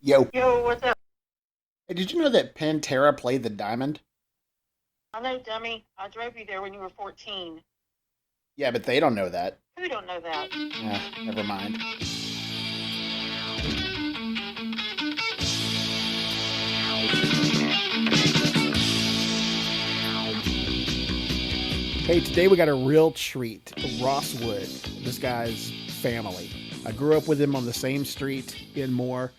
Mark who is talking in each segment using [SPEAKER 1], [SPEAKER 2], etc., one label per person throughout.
[SPEAKER 1] Yo.
[SPEAKER 2] Yo, what's up?
[SPEAKER 1] Hey, did you know that Pantera played the Diamond?
[SPEAKER 2] I know, dummy. I drove you there when you were 14.
[SPEAKER 1] Yeah, but they don't know that.
[SPEAKER 2] Who don't know that?
[SPEAKER 1] Never mind. Hey, today we got a real treat. Ross Wood, this guy's family. I grew up with him on the same street in Moore.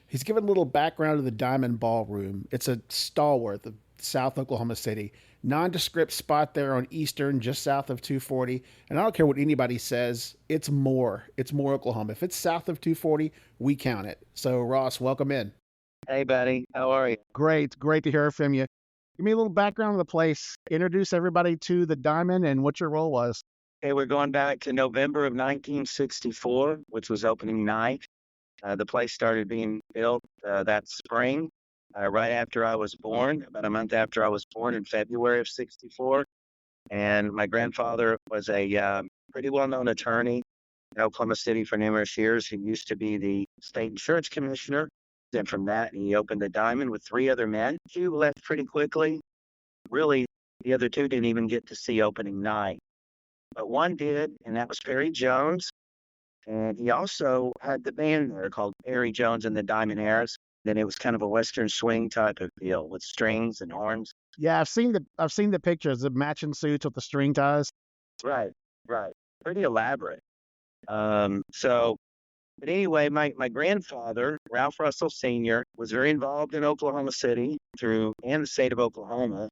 [SPEAKER 1] He's given a little background of the Diamond Ballroom. It's a stalwart of South Oklahoma City. Nondescript spot there on Eastern, just south of 240. And I don't care what anybody says, it's Moore. It's Moore, Oklahoma. If it's south of 240, we count it. So, Ross, welcome in.
[SPEAKER 3] Hey, buddy. How are you?
[SPEAKER 1] Great to hear from you. Give me a little background of the place. Introduce everybody to the Diamond and what your role was.
[SPEAKER 3] Hey, we're going back to November of 1964, which was opening night. The place started being built that spring, right after I was born, about a month after I was born in February of 64. And my grandfather was a pretty well-known attorney in Oklahoma City for numerous years. He used to be the state insurance commissioner. Then from that, he opened the Diamond with three other men. Two left pretty quickly. Really, the other two didn't even get to see opening night. But one did, and that was Perry Jones. And he also had the band there called Perry Jones and the Diamond Airs. Then it was kind of a Western swing type of deal with strings and horns.
[SPEAKER 1] Yeah, I've seen the pictures of matching suits with the string ties.
[SPEAKER 3] Right, right. Pretty elaborate. So but anyway, my grandfather, Ralph Russell Sr., was very involved in Oklahoma City and the state of Oklahoma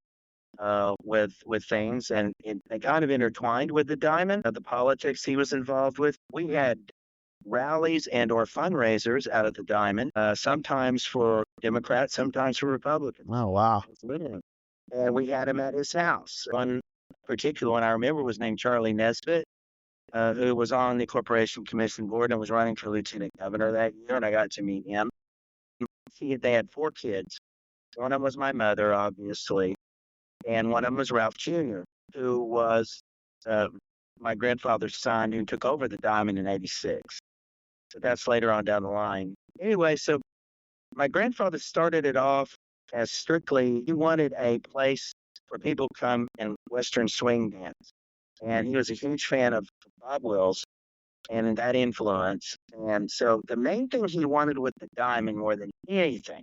[SPEAKER 3] with things, and they kind of intertwined with the Diamond, the politics he was involved with. We had rallies and or fundraisers out of the Diamond, sometimes for Democrats, sometimes for Republicans.
[SPEAKER 1] Oh, wow.
[SPEAKER 3] Literally. And we had him at his house. One particular one I remember was named Charlie Nesbitt, who was on the Corporation Commission Board and was running for lieutenant governor that year, and I got to meet him. They had four kids. One of them was my mother, obviously, and one of them was Ralph Jr., who was my grandfather's son who took over the Diamond in '86. So that's later on down the line. Anyway, so my grandfather started it off as strictly, he wanted a place where people come and Western swing dance. And he was a huge fan of Bob Wills and that influence. And so the main thing he wanted with the Diamond more than anything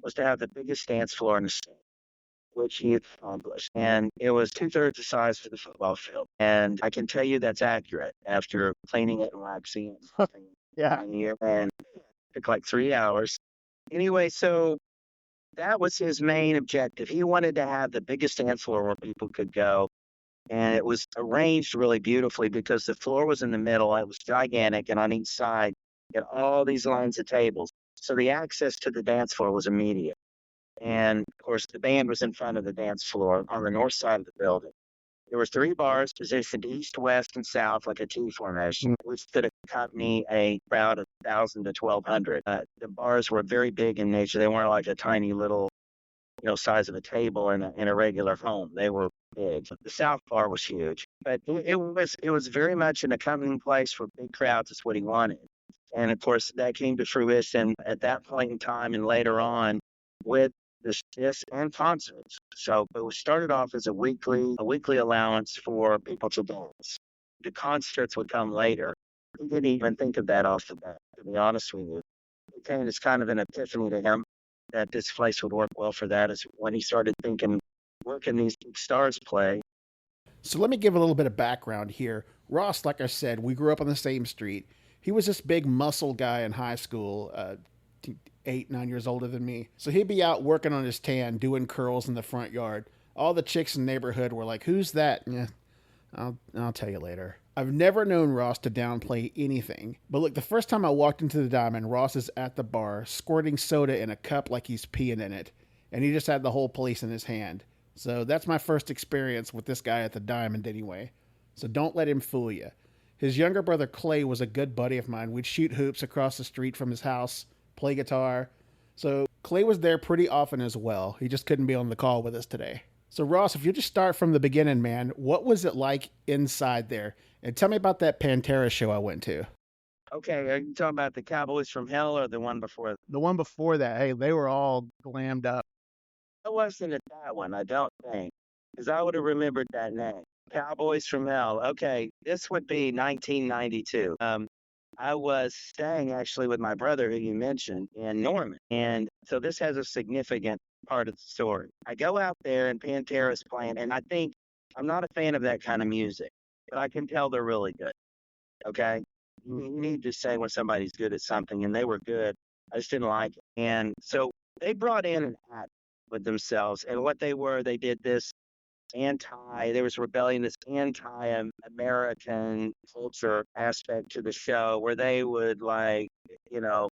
[SPEAKER 3] was to have the biggest dance floor in the state, which he accomplished. And it was two-thirds the size for the football field. And I can tell you that's accurate after cleaning it and waxing it.
[SPEAKER 1] Yeah.
[SPEAKER 3] And it took like 3 hours. Anyway, so that was his main objective. He wanted to have the biggest dance floor where people could go. And it was arranged really beautifully because the floor was in the middle. It was gigantic. And on each side, you had all these lines of tables. So the access to the dance floor was immediate. And of course, the band was in front of the dance floor on the north side of the building. There were three bars positioned east, west, and south like a T formation, which could accompany a crowd of 1,000 to 1,200. The bars were very big in nature. They weren't like a tiny little, size of a table in a regular home. They were big. The South Bar was huge, but it was very much an accompanying place for big crowds. Is what he wanted, and of course that came to fruition at that point in time and later on with this and concerts. So it was started off as a weekly allowance for people to dance. The concerts would come later. He didn't even think of that off the bat, to be honest with you. It came as kind of an epiphany to him that this place would work well for that is when he started thinking, where can these big stars play?
[SPEAKER 1] So let me give a little bit of background here. Ross, like I said, we grew up on the same street. He was this big muscle guy in high school, 8, 9 years older than me. So he'd be out working on his tan, doing curls in the front yard. All the chicks in the neighborhood were like, "Who's that?" Yeah, I'll tell you later. I've never known Ross to downplay anything. But look, the first time I walked into the Diamond, Ross is at the bar, squirting soda in a cup like he's peeing in it. And he just had the whole place in his hand. So that's my first experience with this guy at the Diamond anyway. So don't let him fool you. His younger brother Clay was a good buddy of mine. We'd shoot hoops across the street from his house, play guitar. So Clay was there pretty often as well. He just couldn't be on the call with us today. So Ross, if you just start from the beginning, man, what was it like inside there? And tell me about that Pantera show I went to.
[SPEAKER 3] Okay, are you talking about the Cowboys from Hell or the one before?
[SPEAKER 4] The one before that, hey, they were all glammed up.
[SPEAKER 3] It wasn't at that one, I don't think, because I would have remembered that name. Cowboys from Hell. Okay, this would be 1992. I was staying actually with my brother, who you mentioned, in Norman. And so this has a significant part of the story. I go out there and Pantera's playing, and I think I'm not a fan of that kind of music, but I can tell they're really good. Okay. You need to say when somebody's good at something, and they were good. I just didn't like it. And so they brought in an act with themselves, and what they were, they did this there was rebellion, this anti-American culture aspect to the show where they would you know,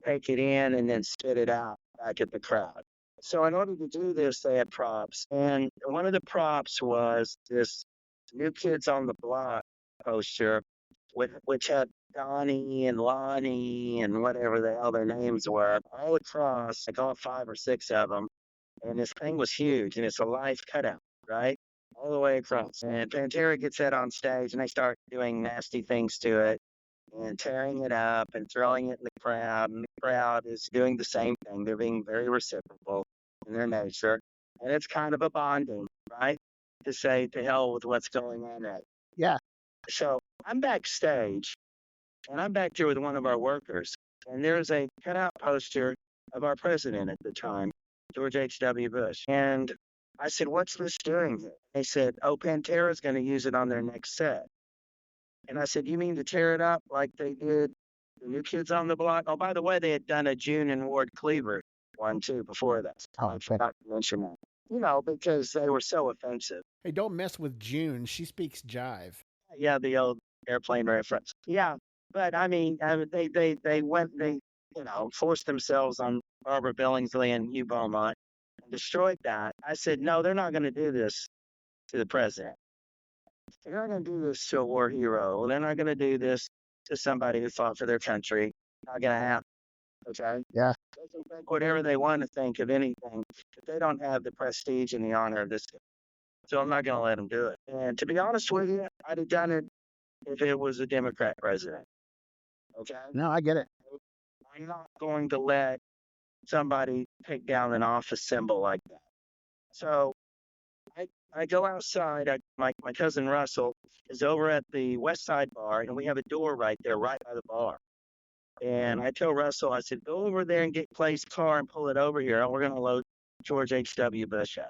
[SPEAKER 3] take it in and then spit it out back at the crowd. So in order to do this, they had props. And one of the props was this New Kids on the Block poster, which had Donnie and Lonnie and whatever the hell their names were, all across, like all 5 or 6 of them. And this thing was huge, and it's a live cutout, right? All the way across. And Pantera gets that on stage, and they start doing nasty things to it and tearing it up and throwing it in the crowd. And the crowd is doing the same thing. They're being very reciprocal in their nature. And it's kind of a bonding, right? To say to hell with what's going on there.
[SPEAKER 4] Yeah.
[SPEAKER 3] So I'm backstage, and I'm back here with one of our workers. And there's a cutout poster of our president at the time, George H.W. Bush. And I said, what's this doing here? They said, oh, Pantera's going to use it on their next set. And I said, you mean to tear it up like they did the New Kids on the Block? Oh, by the way, they had done a June and Ward Cleaver one, too, before that.
[SPEAKER 4] Oh,
[SPEAKER 3] I forgot to mention that. You know, because they were so offensive.
[SPEAKER 1] Hey, don't mess with June. She speaks jive.
[SPEAKER 3] Yeah, the old airplane reference. Yeah, but I mean, they forced themselves on Barbara Billingsley and Hugh Beaumont and destroyed that. I said, no, they're not going to do this to the president. They're not going to do this to a war hero. They're not going to do this to somebody who fought for their country. Not going to happen. Okay?
[SPEAKER 4] Yeah.
[SPEAKER 3] They can think whatever they want to think of anything, but they don't have the prestige and the honor of this. So I'm not going to let them do it. And to be honest with you, I'd have done it if it was a Democrat president. Okay?
[SPEAKER 4] No, I get it.
[SPEAKER 3] I'm not going to let somebody take down an office symbol like that. So I go outside. My cousin Russell is over at the West Side Bar, and we have a door right there, right by the bar. And I tell Russell, I said, go over there and get Clay's car and pull it over here, and we're going to load George H.W. Bush up.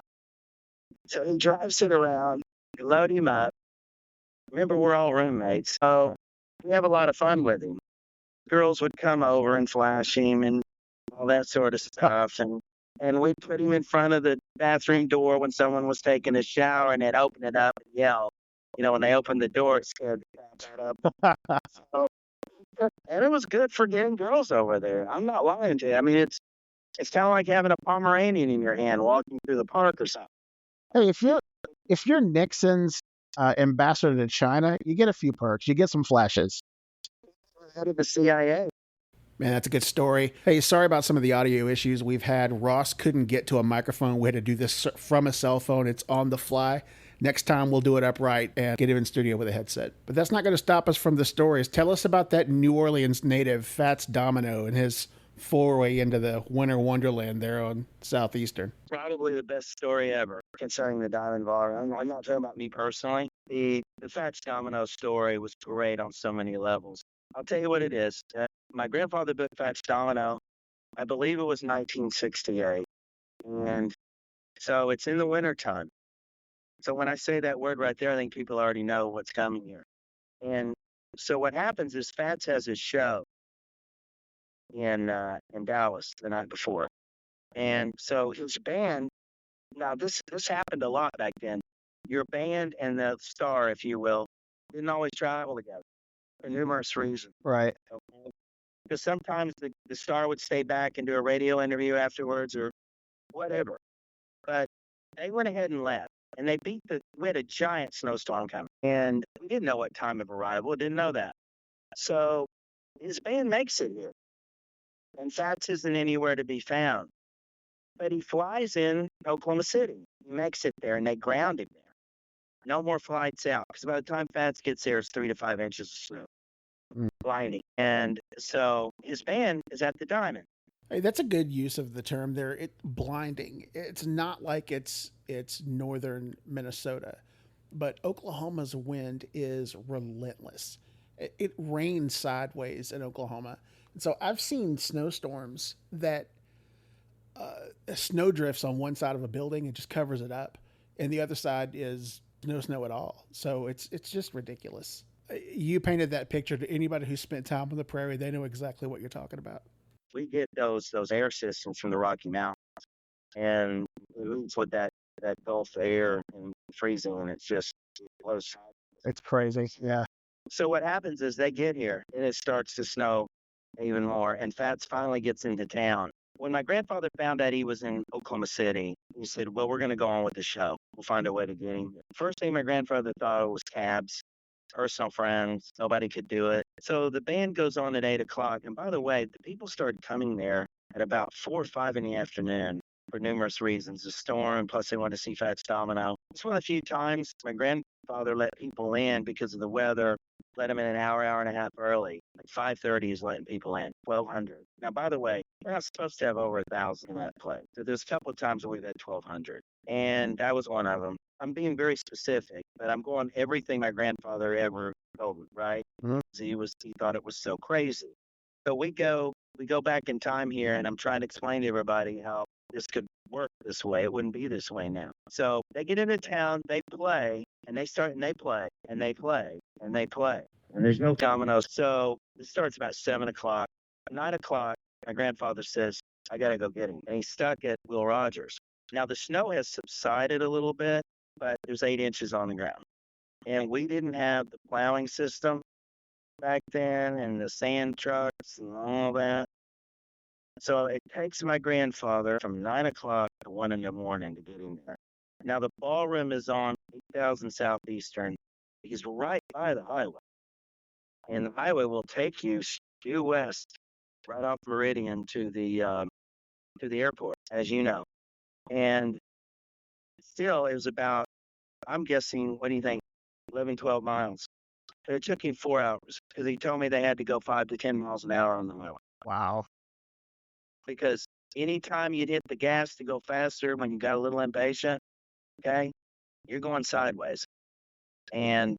[SPEAKER 3] So he drives it around, we load him up. Remember, we're all roommates, so we have a lot of fun with him. Girls would come over and flash him and all that sort of stuff. And we'd put him in front of the bathroom door when someone was taking a shower, and they'd open it up and yell. You know, when they opened the door, it scared the crap out of them. So, and it was good for getting girls over there. I'm not lying to you. I mean, it's kind of like having a Pomeranian in your hand walking through the park or something.
[SPEAKER 4] Hey, if you're Nixon's ambassador to China, you get a few perks. You get some flashes.
[SPEAKER 3] Head of the CIA.
[SPEAKER 1] Man, that's a good story. Hey, sorry about some of the audio issues we've had. Ross couldn't get to a microphone. We had to do this from a cell phone. It's on the fly. Next time we'll do it upright and get him in studio with a headset. But that's not going to stop us from the stories. Tell us about that New Orleans native, Fats Domino, and his foray into the winter wonderland there on Southeastern.
[SPEAKER 3] Probably the best story ever concerning the Diamond Ballroom. I'm not talking about me personally. The Fats Domino story was great on so many levels. I'll tell you what it is. My grandfather built Fats Domino, I believe it was 1968. And so it's in the wintertime. So when I say that word right there, I think people already know what's coming here. And so what happens is Fats has his show in Dallas the night before. And so his band, now this happened a lot back then. Your band and the star, if you will, didn't always travel together for numerous reasons.
[SPEAKER 4] Right.
[SPEAKER 3] Okay? Because sometimes the star would stay back and do a radio interview afterwards or whatever. But they went ahead and left. And we had a giant snowstorm coming. And we didn't know what time of arrival, didn't know that. So his band makes it here. And Fats isn't anywhere to be found. But he flies in Oklahoma City. He makes it there, and they ground him there. No more flights out, because by the time Fats gets there, it's 3 to 5 inches of snow. blinding. And so his band is at the Diamond.
[SPEAKER 1] Hey, that's a good use of the term there. It blinding. It's not like it's northern Minnesota, but Oklahoma's wind is relentless. It rains sideways in Oklahoma, and so I've seen snowstorms that snow drifts on one side of a building and just covers it up, and the other side is no snow at all. So it's just ridiculous. You painted that picture to anybody who spent time on the prairie. They know exactly what you're talking about.
[SPEAKER 3] We get those air systems from the Rocky Mountains, and it's with that Gulf air and freezing, and it's just blows.
[SPEAKER 4] It's crazy. Yeah.
[SPEAKER 3] So what happens is they get here, and it starts to snow even more, and Fats finally gets into town. When my grandfather found out he was in Oklahoma City, he said, well, we're going to go on with the show. We'll find a way to get him. First thing my grandfather thought was cabs, personal friends. Nobody could do it. So the band goes on at 8 o'clock. And by the way, the people started coming there at about 4 or 5 in the afternoon for numerous reasons. The storm, plus they wanted to see Fats Domino. It's one of the few times my grandfather let people in because of the weather. Let them in an hour and a half early. Like 5:30 is letting people in. 1,200. Now, by the way, we're not supposed to have over 1,000 in that place. So there's a couple of times where we've had 1,200. And that was one of them. I'm being very specific, but I'm going everything my grandfather ever told me, right?
[SPEAKER 4] Mhm.
[SPEAKER 3] He thought it was so crazy. So we go back in time here, and I'm trying to explain to everybody how this could work this way. It wouldn't be this way now. So they get into town, they play, and they start and they play, and they play, and they play. And there's no dominoes. So it starts about 7 o'clock. 9 o'clock, my grandfather says, I got to go get him. And he's stuck at Will Rogers. Now, the snow has subsided a little bit, but there's 8 inches on the ground. And we didn't have the plowing system back then and the sand trucks and all that. So it takes my grandfather from 9 o'clock to 1 in the morning to get him there. Now, the ballroom is on 8,000 Southeastern. He's right by the highway. And the highway will take you due west, right off Meridian to the airport, as you know. And still, it was about, I'm guessing, what do you think, 11, 12 miles. It took him 4 hours because he told me they had to go 5 to 10 miles an hour on the highway.
[SPEAKER 4] Wow.
[SPEAKER 3] Because anytime you'd hit the gas to go faster when you got a little impatient, okay, you're going sideways. And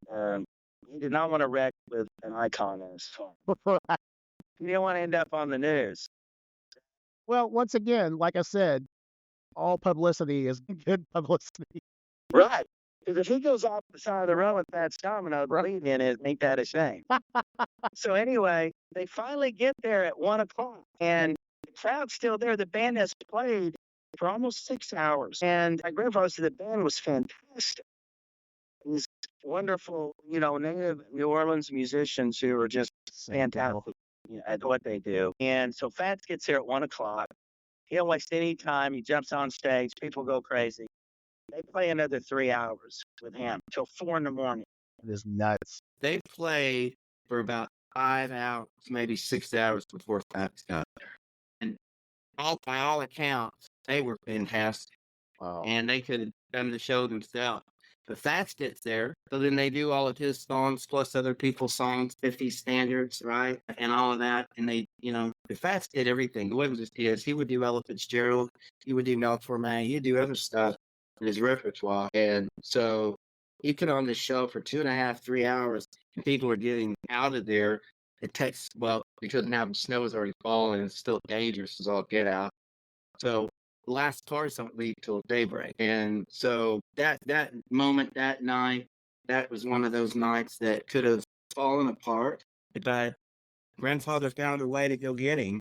[SPEAKER 3] he did not want to wreck with an icon in his phone. He didn't want to end up on the news.
[SPEAKER 4] Well, once again, like I said, all publicity is good publicity.
[SPEAKER 3] Right. Because if he goes off the side of the road with that domino, the lead in it, ain't that a shame? So anyway, they finally get there at 1 o'clock, and the crowd's still there. The band has played for almost 6 hours. And my grandfather said the band was fantastic. These wonderful, native New Orleans musicians who are just fantastic at what they do. And so Fats gets here at 1 o'clock. He don't waste any time. He jumps on stage. People go crazy. They play another 3 hours with him till 4 in the morning.
[SPEAKER 4] It is nuts.
[SPEAKER 5] They played for about 5 hours, maybe 6 hours before Fats got there. And by all accounts, they were fantastic.
[SPEAKER 4] Wow.
[SPEAKER 5] And they could have done the show themselves. But Fats gets there, so then they do all of his songs plus other people's songs, 50 standards, right? And all of that. And they, the Fats did everything. It wasn't just his. He would do Ella Fitzgerald. He would do Mel Torme. He'd do other stuff in his repertoire. And so he put on this show for 2.5, 3 hours. And people were getting out of there. It takes, because now the snow is already falling. It's still dangerous as all get out. So last cars don't leave till daybreak. And so that moment, that night, that was one of those nights that could have fallen apart. But grandfather found a way to go get him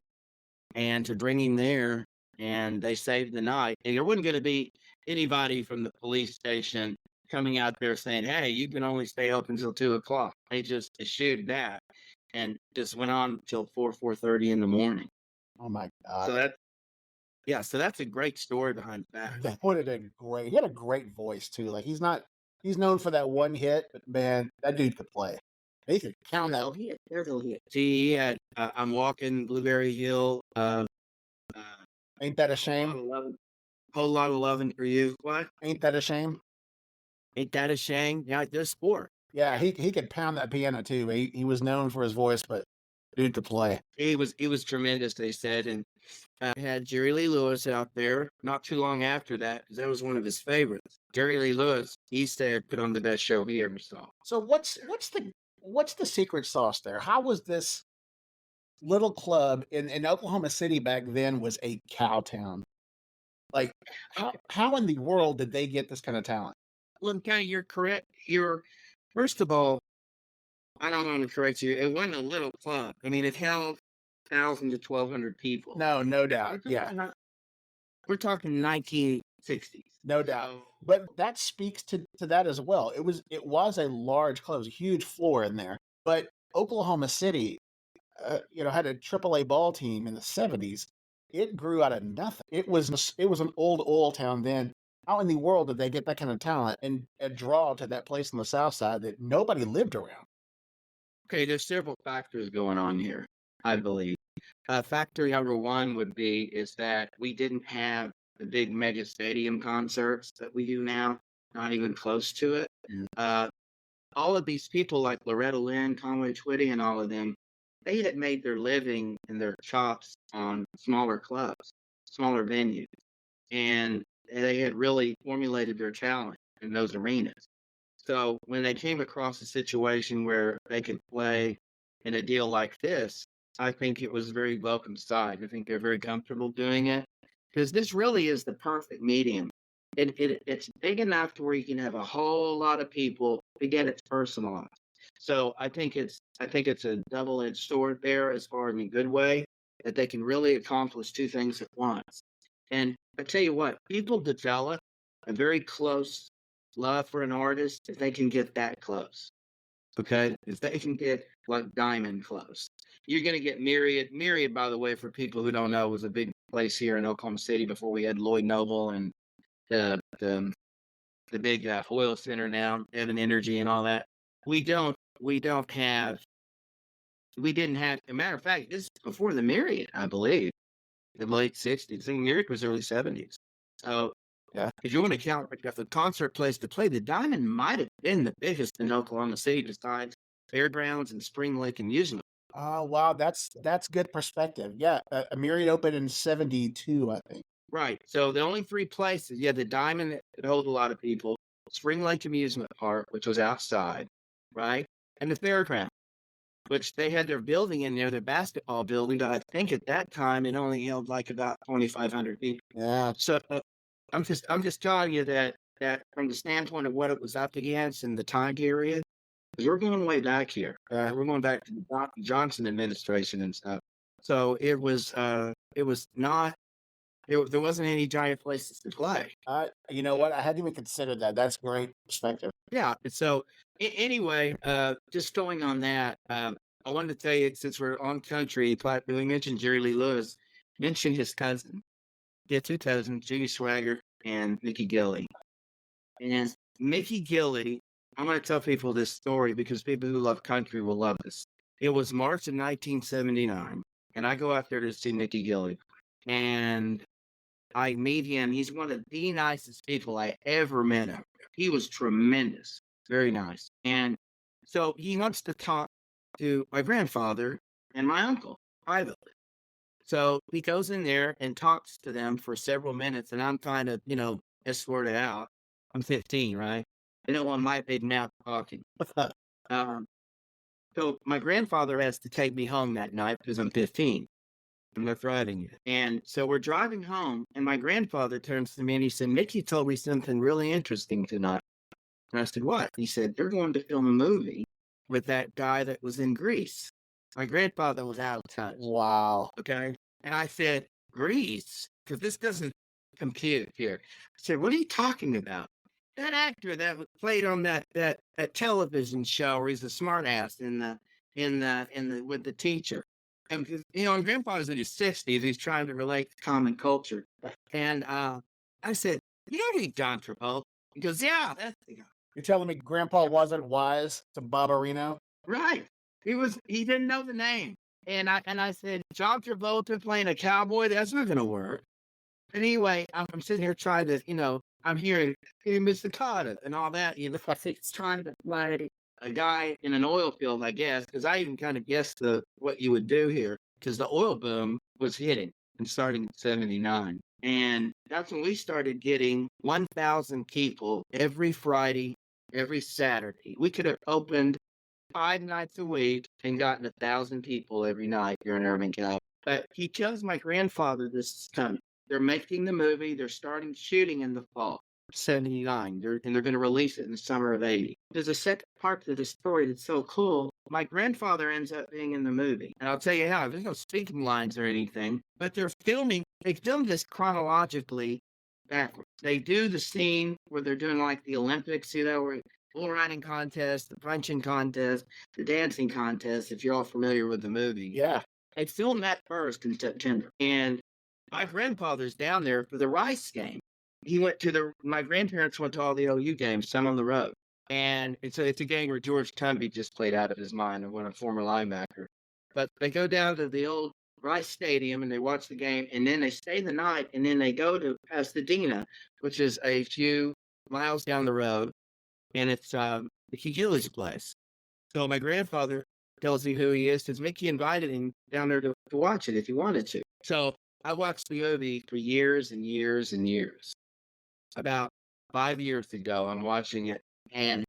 [SPEAKER 5] and to bring him there, and they saved the night. And there wasn't going to be anybody from the police station coming out there saying, hey, you can only stay up until 2 o'clock. They just eschewed that and just went on till 4:30 in the morning.
[SPEAKER 1] Oh my God.
[SPEAKER 5] So that's a great story behind that.
[SPEAKER 1] He had a great voice too. Like he's known for that one hit, but man, that dude could play. He could count that.
[SPEAKER 5] He had several hits. He had I'm Walking Blueberry Hill.
[SPEAKER 1] Ain't that a shame?
[SPEAKER 5] Whole lot of loving for you. What?
[SPEAKER 1] Ain't that a shame?
[SPEAKER 5] Ain't that a shame? Yeah, there's 4.
[SPEAKER 1] Yeah, he could pound that piano too. He was known for his voice, but dude to play.
[SPEAKER 5] He was tremendous, they said, and had Jerry Lee Lewis out there not too long after that, because that was one of his favorites. Jerry Lee Lewis, he said, put on the best show he ever saw.
[SPEAKER 1] So what's the secret sauce there? How was this little club in Oklahoma City back then was a cow town? Like how in the world did they get this kind of talent?
[SPEAKER 5] Well, kind of, you're correct. First of all, I don't want to correct you. It wasn't a little club. I mean, it held 1,000 to 1,200 people.
[SPEAKER 1] No doubt. Yeah,
[SPEAKER 5] We're talking 1960s.
[SPEAKER 1] no doubt.
[SPEAKER 5] So,
[SPEAKER 1] But that speaks to that as well. It was a large club, it was a huge floor in there. But Oklahoma City, had a AAA ball team in the '70s. It grew out of nothing. It was an old oil town then. How in the world did they get that kind of talent and draw to that place on the south side that nobody lived around?
[SPEAKER 5] okay, there's several factors going on here, I believe. Factor number one is that we didn't have the big mega stadium concerts that we do now, not even close to it. Uh, all of these people like Loretta Lynn, Conway Twitty, and all of them, they had made their living and their chops on smaller clubs, smaller venues, and they had really formulated their talent in those arenas. So when they came across a situation where they could play in a deal like this, I think it was very welcome sight. I think they're very comfortable doing it because this really is the perfect medium. It's big enough to where you can have a whole lot of people. Again, it's personalized. So I think it's a double-edged sword there as far as in a good way that they can really accomplish two things at once. And I tell you what, people develop a very close love for an artist if they can get that close. Okay, if they can get like Diamond close, you're going to get Myriad. Myriad, by the way, for people who don't know, was a big place here in Oklahoma City before we had Lloyd Noble and the big oil center now, Evan Energy and all that. We don't have. We didn't have. As a matter of fact, this is before the Myriad, I believe, the late '60s. I think Myriad was early '70s. So
[SPEAKER 1] Yeah.
[SPEAKER 5] if you want to count like the concert place to play, the Diamond might have been the biggest in Oklahoma City besides Fairgrounds and Spring Lake Amusement.
[SPEAKER 1] Oh wow, that's good perspective. Yeah, Myriad opened in '72, I think.
[SPEAKER 5] Right. So the only three places, the Diamond that holds a lot of people, Spring Lake Amusement Park, which was outside, right? And the Fairground, which they had their building in there, their basketball building, but I think at that time it only held like about 2,500 people.
[SPEAKER 1] Yeah.
[SPEAKER 5] So I'm just telling you that from the standpoint of what it was up against in the time period, because we're going way back here. We're going back to the Johnson administration and stuff. So it was not. There wasn't any giant places to play.
[SPEAKER 1] You know what? I hadn't even considered that. That's great perspective.
[SPEAKER 5] Yeah. And so anyway, just going on that, I wanted to tell you, since we're on country, we mentioned Jerry Lee Lewis, mentioned his cousin. Yeah, two cousins, Jimmy Swagger and Mickey Gilley. And Mickey Gilley, I'm going to tell people this story because people who love country will love this. It was March of 1979, and I go out there to see Mickey Gilley. And I meet him. He's one of the nicest people I ever met. He was tremendous, very nice. And so he wants to talk to my grandfather and my uncle privately. So he goes in there and talks to them for several minutes, and I'm trying to, escort it out. I'm 15, right? On my big mouth talking. So my grandfather has to take me home that night because I'm 15. I'm not driving it. And so we're driving home, and my grandfather turns to me and he said, Mickey told me something really interesting tonight. And I said, what? He said, they're going to film a movie with that guy that was in Greece. My grandfather was out of touch.
[SPEAKER 1] Wow.
[SPEAKER 5] Okay. And I said, Greece? Because this doesn't compute here. I said, what are you talking about? That actor that played on that television show where he's a smart ass with the teacher. And grandfather's in his 60s, he's trying to relate to common culture. And I said, you don't need John Travolta. He goes, yeah, that's the guy.
[SPEAKER 1] You're telling me Grandpa wasn't wise to Barbarino?
[SPEAKER 5] Right. He didn't know the name. And I said, John Travolta playing a cowboy, that's not gonna work. And anyway, I'm sitting here trying to, I'm hearing, hey, Mr. Carter and all that, he's trying to play a guy in an oil field, I guess, because I even kind of guessed what you would do here, because the oil boom was hitting and starting in 79. And that's when we started getting 1,000 people every Friday, every Saturday. We could have opened 5 nights a week and gotten 1,000 people every night here in Urban Cowboy. But he tells my grandfather this is coming. They're making the movie. They're starting shooting in the fall. 79. They're going to release it in the summer of 80. There's a second part to the story that's so cool. My grandfather ends up being in the movie. And I'll tell you how. There's no speaking lines or anything. But they filmed this chronologically backwards. They do the scene where they're doing like the Olympics, where bull riding contest, the punching contest, the dancing contest, if you're all familiar with the movie.
[SPEAKER 1] Yeah.
[SPEAKER 5] They filmed that first in September. And my grandfather's down there for the Rice game. My grandparents went to all the OU games, some on the road. And it's a game where George Tumby just played out of his mind and went a former linebacker. But they go down to the old Rice Stadium and they watch the game, and then they stay the night, and then they go to Pasadena, which is a few miles down the road, and it's Mickey Gilly's place. So my grandfather tells me who he is, because Mickey invited him down there to watch it if he wanted to. So I watched the movie for years and years and years. About 5 years ago, I'm watching it, and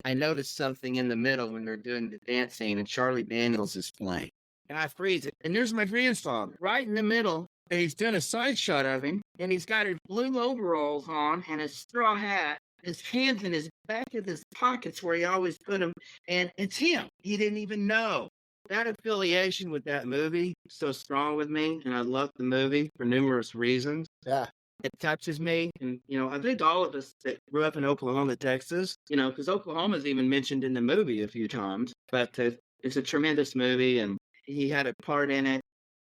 [SPEAKER 5] I noticed something in the middle when they're doing the dance scene, and Charlie Daniels is playing. And I freeze it, and there's my grandfather right in the middle, and he's doing a side shot of him, and he's got his blue overalls on and his straw hat, his hands in his back of his pockets where he always put them, and it's him. He didn't even know. That affiliation with that movie is so strong with me, and I love the movie for numerous reasons.
[SPEAKER 1] Yeah.
[SPEAKER 5] It touches me, and I think all of us that grew up in Oklahoma, Texas, because Oklahoma is even mentioned in the movie a few times, but it's a tremendous movie, and he had a part in it.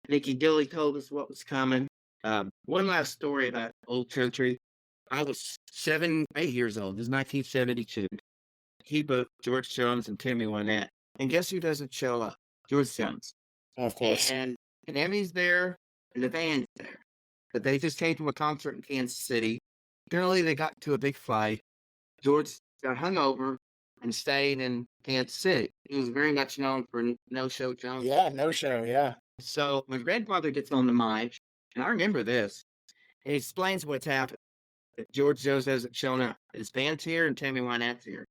[SPEAKER 5] Mickey Gilly told us what was coming. One last story about Old Country. I was 8 years old. It was 1972. He booked George Jones and Tammy Wynette, and guess who doesn't show up? George Jones.
[SPEAKER 1] Of course.
[SPEAKER 5] And Emmy's there, and the band's there. But they just came from a concert in Kansas City. Apparently, they got into a big fight. George got hungover and stayed in Kansas City. He was very much known for no-show Jones.
[SPEAKER 1] Yeah, no show, yeah.
[SPEAKER 5] So my grandfather gets on the mic, and I remember this. He explains what's happened. That George Jones hasn't shown up. His band's here, and Tammy Wynette's here.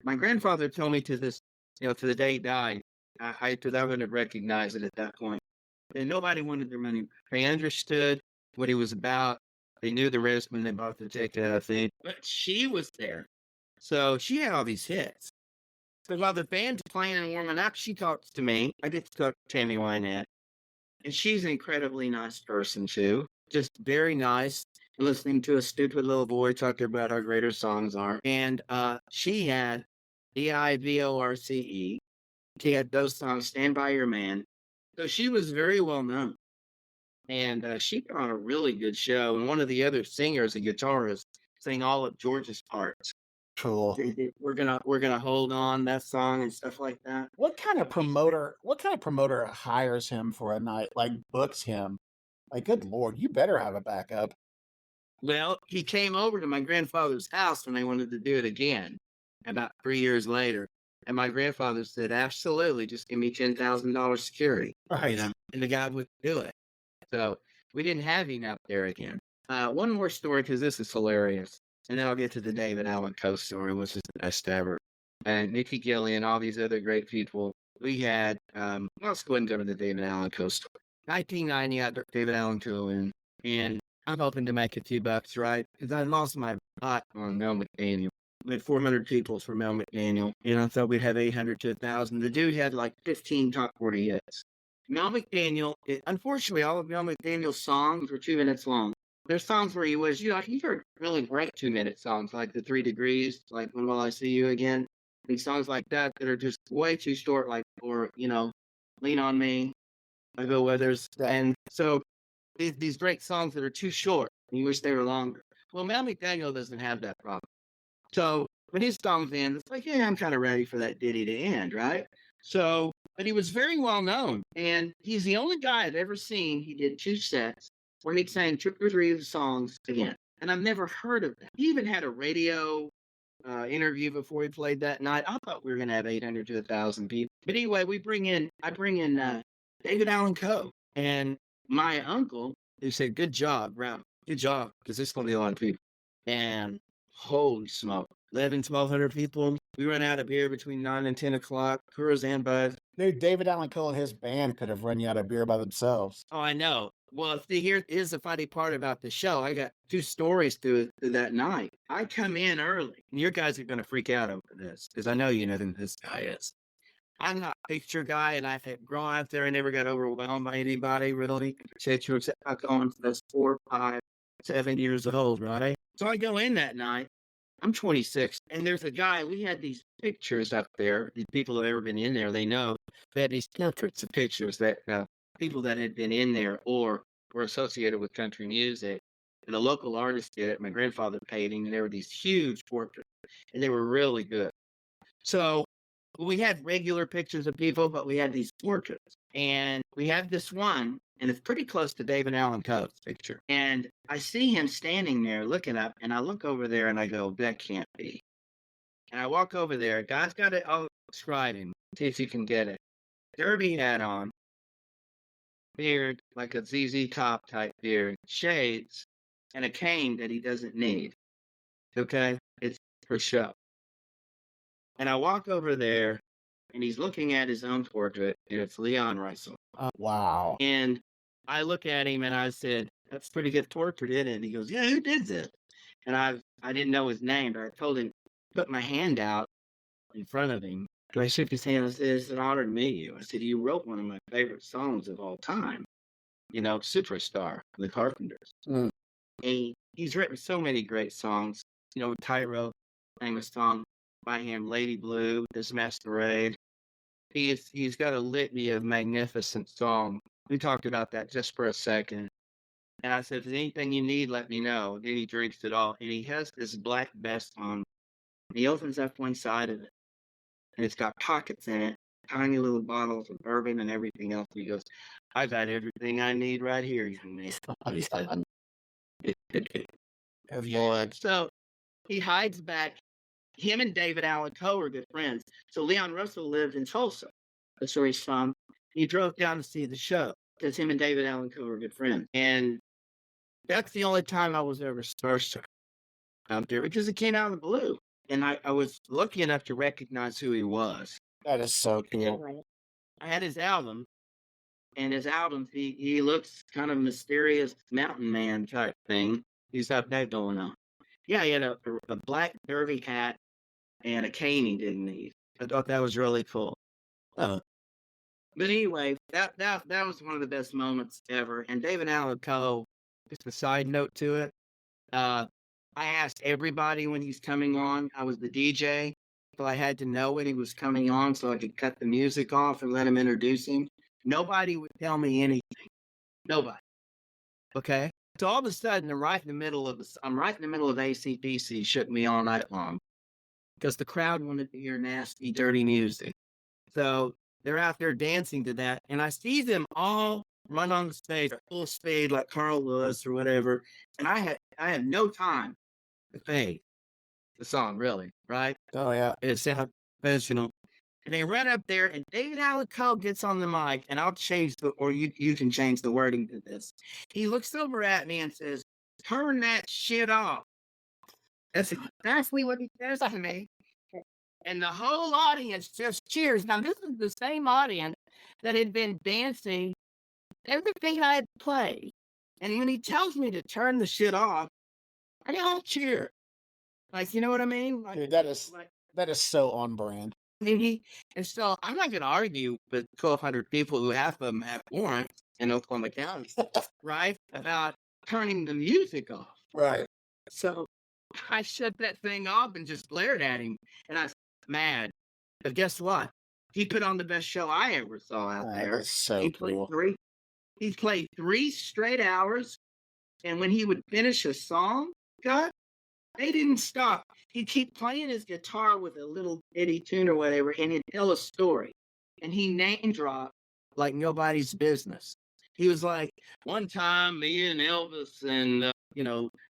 [SPEAKER 5] My grandfather told me to the day he died, I wouldn't have recognized it at that point. And nobody wanted their money. They understood what he was about. They knew the risk when they bought the ticket, I think. But she was there. So she had all these hits. So while the band's playing and warming up, she talks to me. I get to talk to Tammy Wynette. And she's an incredibly nice person, too. Just very nice. Listening to a stupid little boy talk about how great her songs are. And she had DIVORCE. She had those songs, Stand By Your Man. So she was very well known. And she put on a really good show. And one of the other singers, a guitarist, sang all of George's parts.
[SPEAKER 1] Cool.
[SPEAKER 5] We're gonna hold on, that song and stuff like that.
[SPEAKER 1] What kind of promoter hires him for a night, like books him? Like, good Lord, you better have a backup.
[SPEAKER 5] Well, he came over to my grandfather's house when they wanted to do it again, about 3 years later. And my grandfather said, absolutely, just give me $10,000 security.
[SPEAKER 1] Right.
[SPEAKER 5] And the guy would do it. So we didn't have him out there again. One more story, because this is hilarious. And then I'll get to the David Allen Coe story, which is the best ever. And Mickey Gilly and all these other great people. We had, let's go ahead and go to the David Allen Coe story. 1990, I took David Allen Coe in, and I'm hoping to make a few bucks, right? Because I lost my pot on Mel McDaniel. We had 400 people for Mel McDaniel. I thought we'd have 800 to 1,000. The dude had like 15 top 40 hits. Mel McDaniel, unfortunately, all of Mel McDaniel's songs were 2 minutes long. There's songs where he was, these are really great 2-minute songs, like the 3 Degrees, like When Will I See You Again? These songs like that are just way too short, like, or, Lean on Me, by Bill Withers. And so these great songs that are too short, and you wish they were longer. Well, Mel McDaniel doesn't have that problem. So when his songs end, it's like, yeah, I'm kind of ready for that ditty to end, right? So, but he was very well known, and he's the only guy I've ever seen. He did 2 sets where he'd sang 2 or 3 of the songs again, and I've never heard of that. He even had a radio interview before we played that night. I thought we were gonna have 800 to 1,000 people. But anyway, I bring in David Allen Coe and my uncle, who said, "Good job, Ralph. Good job, because there's gonna be a lot of people." And holy smoke, 1,200 people. We run out of beer between 9 and 10 o'clock. Coors and Bud.
[SPEAKER 4] Dude, David Allen Coe and his band could have run you out of beer by themselves.
[SPEAKER 5] Oh, I know. Well, see, here is the funny part about the show. I got two stories to that night. I come in early, and your guys are going to freak out over this, because I know you know who this guy is. I'm not a picture guy, and I've had grown up there and never got overwhelmed by anybody, really. Except I going for those 4, 5, 7 years old, right? So I go in that night. I'm 26, and there's a guy. We had these pictures up there. The people who have ever been in there, they know. We had these portraits of pictures that people that had been in there or were associated with country music. And a local artist did it. My grandfather paid him, and there were these huge portraits, and they were really good. So we had regular pictures of people, but we had these portraits. And we have this one, and it's pretty close to David Allen Coe's picture. And I see him standing there looking up, and I look over there and I go, that can't be. And I walk over there. Guy's got it. I'll describe him. See if you can get it. Derby hat on. Beard, like a ZZ Top type beard. Shades. And a cane that he doesn't need. Okay? It's for show. And I walk over there, and he's looking at his own portrait, and it's Leon Russell.
[SPEAKER 4] Wow.
[SPEAKER 5] And I look at him, and I said, that's a pretty good portrait, isn't it? And he goes, yeah, who did this? And I didn't know his name, but I told him, put my hand out in front of him. So I shook his hand and said, it's an honor to meet you. I said, you wrote one of my favorite songs of all time, you know, Superstar, The Carpenters.
[SPEAKER 4] Mm.
[SPEAKER 5] And he's written so many great songs, you know, Tyro, famous song by him, Lady Blue, This Masquerade. He's got a litany of magnificent songs. We talked about that just for a second. And I said, if there's anything you need, let me know. And he drinks it all. And he has this black vest on. And he opens up one side of it. And it's got pockets in it, tiny little bottles of bourbon and everything else. He goes, I got everything I need right here. He said, so he hides back. Him and David Allen Coe are good friends. So Leon Russell lived in Tulsa. That's where he's from. He drove down to see the show because him and David Allen Coe are good friends. And that's the only time I was ever starstruck out there because it came out of the blue. And I was lucky enough to recognize who he was.
[SPEAKER 4] That is so cool.
[SPEAKER 5] I had his album. And his albums, he looks kind of mysterious mountain man type thing. He's up there going on. Yeah, he had a black derby hat and a cane he didn't need. I thought that was really cool. But anyway, that was one of the best moments ever. And David Allen Coe, just a side note to it. I asked everybody when he's coming on. I was the DJ, so I had to know when he was coming on so I could cut the music off and let him introduce him. Nobody would tell me anything. Nobody. Okay? So all of a sudden, I'm right in the middle of AC/DC, shook me all night long because the crowd wanted to hear nasty, dirty music. So they're out there dancing to that, and I see them all run on the stage, full speed like Carl Lewis or whatever, and I had no time to fade the song, really, right?
[SPEAKER 4] Oh, yeah.
[SPEAKER 5] It sounded professional. And they run up there, and David Allen Coe gets on the mic, and I'll change or you can change the wording to this. He looks over at me and says, turn that shit off. That's exactly what he says to me. And the whole audience just cheers. Now, this is the same audience that had been dancing everything I had played. And when he tells me to turn the shit off, I don't cheer. Like, you know what I mean? Like,
[SPEAKER 4] Dude, that is so on brand.
[SPEAKER 5] And so I'm not going to argue with 1,200 people who half of them have warrants in Oklahoma County, right? About turning the music off.
[SPEAKER 4] Right.
[SPEAKER 5] So I shut that thing off and just glared at him. And I was mad. But guess what? He put on the best show I ever saw out there.
[SPEAKER 4] That's so cool.
[SPEAKER 5] He played 3 straight hours. And when he would finish a song, God, they didn't stop. He'd keep playing his guitar with a little bitty tune or whatever, and he'd tell a story. And he name dropped like nobody's business. he was like, one time me and Elvis and,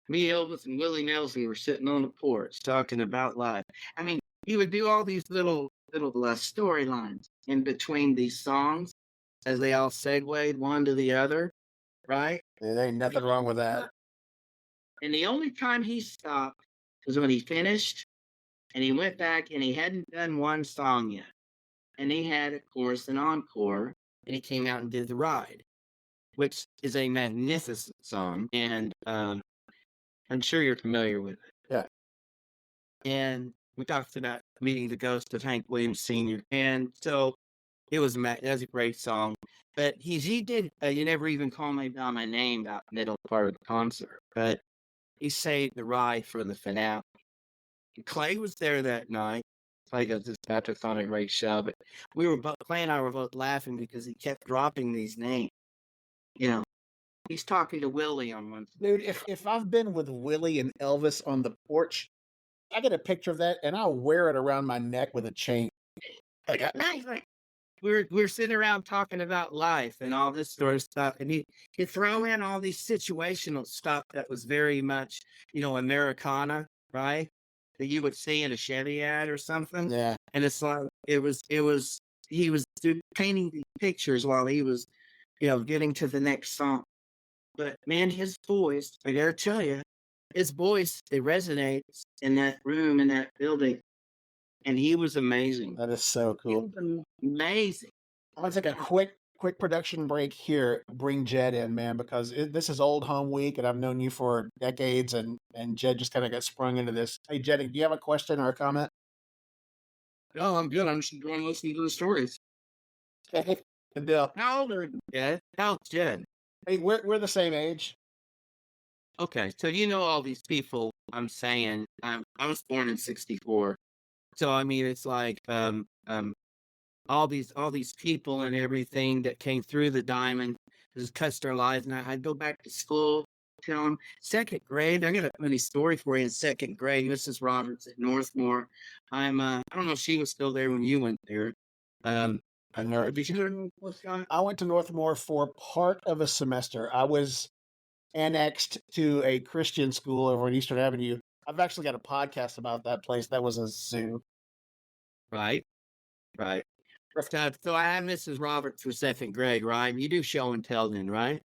[SPEAKER 5] me, Elvis, and Willie Nelson were sitting on the porch talking about life. I mean, he would do all these little storylines in between these songs as they all segued one to the other, right?
[SPEAKER 1] There ain't nothing wrong with that.
[SPEAKER 5] And the only time he stopped was when he finished and he went back and he hadn't done one song yet. And he had, of course, an encore, and he came out and did The Ride, which is a magnificent song. And I'm sure you're familiar with it.
[SPEAKER 1] Yeah.
[SPEAKER 5] And we talked about meeting the ghost of Hank Williams Sr. And so it was that was a great song. But he did You Never Even Call Me By My Name about the middle part of the concert. But he saved The Ride for the finale. And Clay was there that night. Clay does this Patrick on a great show. But Clay and I were both laughing because he kept dropping these names. He's talking to Willie on one.
[SPEAKER 1] Dude, if I've been with Willie and Elvis on the porch, I get a picture of that and I'll wear it around my neck with a chain.
[SPEAKER 5] We're sitting around talking about life and all this sort of stuff, and he throw in all these situational stuff that was very much, Americana, right? That you would see in a Chevy ad or something.
[SPEAKER 1] Yeah.
[SPEAKER 5] And it's like he was painting these pictures while he was, getting to the next song. But man, his voice, I gotta tell you, his voice, it resonates in that room, in that building. And he was amazing.
[SPEAKER 1] That is so cool.
[SPEAKER 5] Amazing.
[SPEAKER 1] I'm going to take a quick production break here. Bring Jed in, man, because this is old home week, and I've known you for decades, and Jed just kind of got sprung into this. Hey, Jed, do you have a question or a comment?
[SPEAKER 5] No, I'm good. I'm just enjoying listening to the stories.
[SPEAKER 1] Okay, good deal.
[SPEAKER 5] How old are you, Jed? How's Jed?
[SPEAKER 1] Hey, we're the same age.
[SPEAKER 5] Okay, so you know all these people I'm saying. I was born in 1964. So I mean, it's like all these people and everything that came through the Diamond has touched their lives. And I'd go back to school, tell them second grade. I got a funny story for you in second grade. Mrs. Roberts at Northmore. I don't know if she was still there when you went there.
[SPEAKER 1] I went to Northmore for part of a semester. I was annexed to a Christian school over on Eastern Avenue. I've actually got a podcast about that place. That was a zoo.
[SPEAKER 5] Right. So I had Mrs. Roberts for second grade, right? You do show and tell then, right?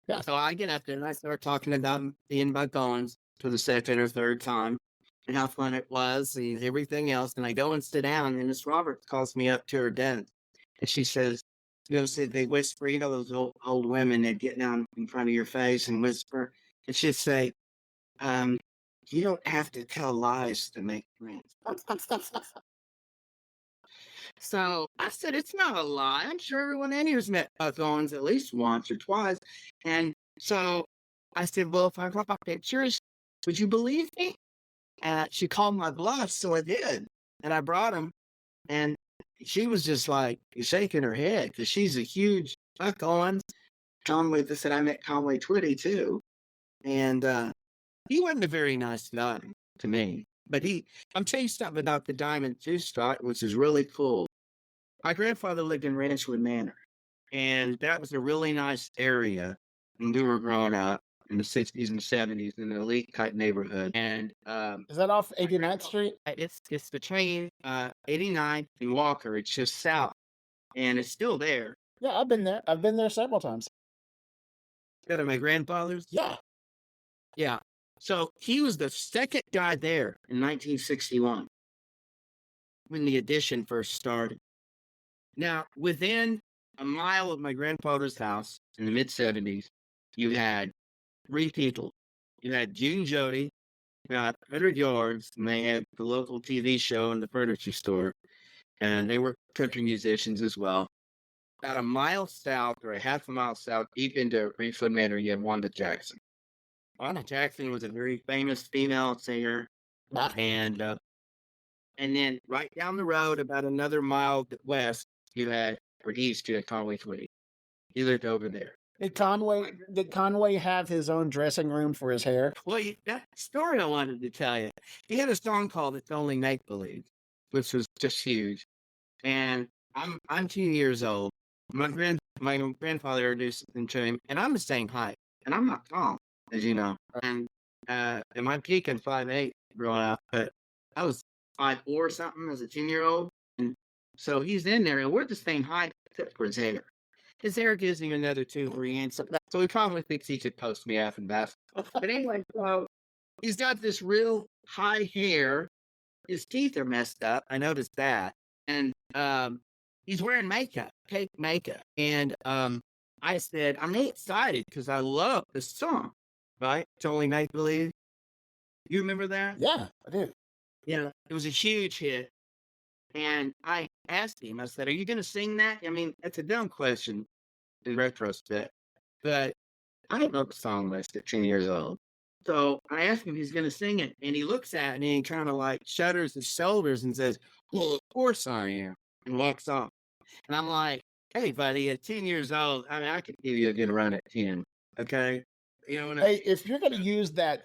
[SPEAKER 1] Yeah.
[SPEAKER 5] So I get up there and I start talking about being Buck Owens for the second or third time and how fun it was and everything else. And I go and sit down, and Miss Roberts calls me up to her desk, and she says, they whisper, those old women that get down in front of your face and whisper, and she'd say, you don't have to tell lies to make friends. So I said, it's not a lie. I'm sure everyone in here's met Buck Owens at least once or twice. And so I said, well, if I brought my pictures, would you believe me? She called my bluff, so I did. And I brought them. And she was just like shaking her head because she's a huge Buck Owens. Conway, they said I met Conway Twitty too. And he wasn't a very nice guy to me. But I'm telling you something about the Diamond Juice spot, which is really cool. My grandfather lived in Ranchwood Manor, and that was a really nice area when we were growing up in the 60s and 70s in an elite type neighborhood. And
[SPEAKER 1] is that off 89th Street?
[SPEAKER 5] It's between 89th and Walker. It's just south, and it's still there.
[SPEAKER 1] Yeah, I've been there. I've been there several times.
[SPEAKER 5] That are my grandfather's? Yeah. So he was the second guy there in 1961 when the addition first started. Now, within a mile of my grandfather's house in the mid-70s, you had three people. You had June Jody, about 100 yards, and they had the local TV show and the furniture store. And they were country musicians as well. About a mile south or a half a mile south, deep into Ranchwood Manor, you had Wanda Jackson. Wanda Jackson was a very famous female singer. And then right down the road, about another mile west, or east, you had Conway Twitty. He lived over there.
[SPEAKER 1] Did Conway have his own dressing room for his hair?
[SPEAKER 5] Well, that story I wanted to tell you. He had a song called "It's Only Make Believe," which was just huge. And I'm 2 years old. My grandfather my grandfather introduced them to him, and I'm the same height, and I'm not tall, as you know. And in my peak, I'm 5'8" growing up, but I was 5'4" or something as a 10-year-old. And so he's in there, and we're the same height except for his hair. His hair gives him another 2-3 inches. So he probably thinks he should post me half in basketball. But anyway, so he's got this real high hair. His teeth are messed up. I noticed that. And he's wearing makeup, fake makeup. And I said, I'm really excited because I love this song, right? It's Only Make Believe. You remember that?
[SPEAKER 1] Yeah, I do.
[SPEAKER 5] Yeah. It was a huge hit. And I asked him, I said, are you going to sing that? I mean, that's a dumb question in retrospect, but I don't know the song list at 10 years old. So I asked him if he's going to sing it. And he looks at me and kind of like shudders his shoulders and says, well, of course I am. And walks off. And I'm like, hey, buddy, at 10 years old, I mean, I could give you a good run at 10. Okay. You know what I
[SPEAKER 1] Hey, if you're going to use that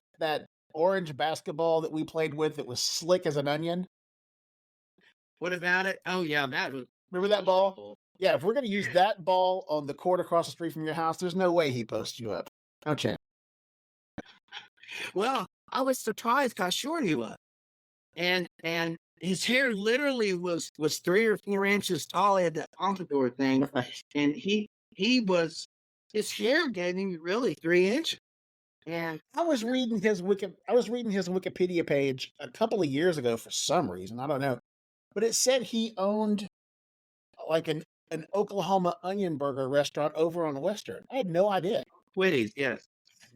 [SPEAKER 1] orange basketball that we played with that was slick as an onion,
[SPEAKER 5] What about it? Oh, yeah, that was.
[SPEAKER 1] remember that ball? Yeah, if we're going to use that ball on the court across the street from your house, there's no way he posts you up. No chance.
[SPEAKER 5] Well, I was surprised how short he was. And his hair literally was 3 or 4 inches tall. He had that pompadour thing. And he was, his hair gave him really 3 inches. And
[SPEAKER 1] I was reading his Wikipedia page a couple of years ago for some reason. I don't know. But it said he owned like an Oklahoma onion burger restaurant over on Western. I had no idea.
[SPEAKER 5] Twitties, yes.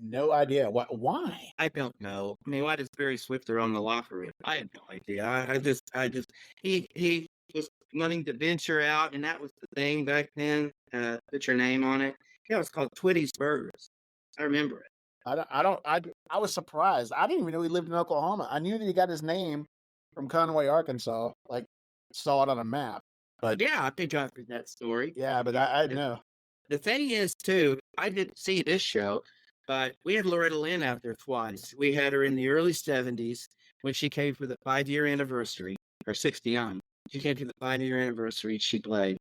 [SPEAKER 1] No idea. Why?
[SPEAKER 5] I don't know. I mean, why does Barry Swifter own the locker room? I had no idea. I just, he was wanting to venture out, and that was the thing back then. Put your name on it. Yeah, it was called Twitty's Burgers. I remember it.
[SPEAKER 1] I was surprised. I didn't even know he lived in Oklahoma. I knew that he got his name from Conway, Arkansas. Like, saw it on a map. But
[SPEAKER 5] Yeah, I think I heard that story.
[SPEAKER 1] yeah, but I know.
[SPEAKER 5] The thing is, too, I didn't see this show, but we had Loretta Lynn out there twice. We had her in the early 70s when she came for the 5-year anniversary, or 60 on. She came for the 5-year anniversary, she played.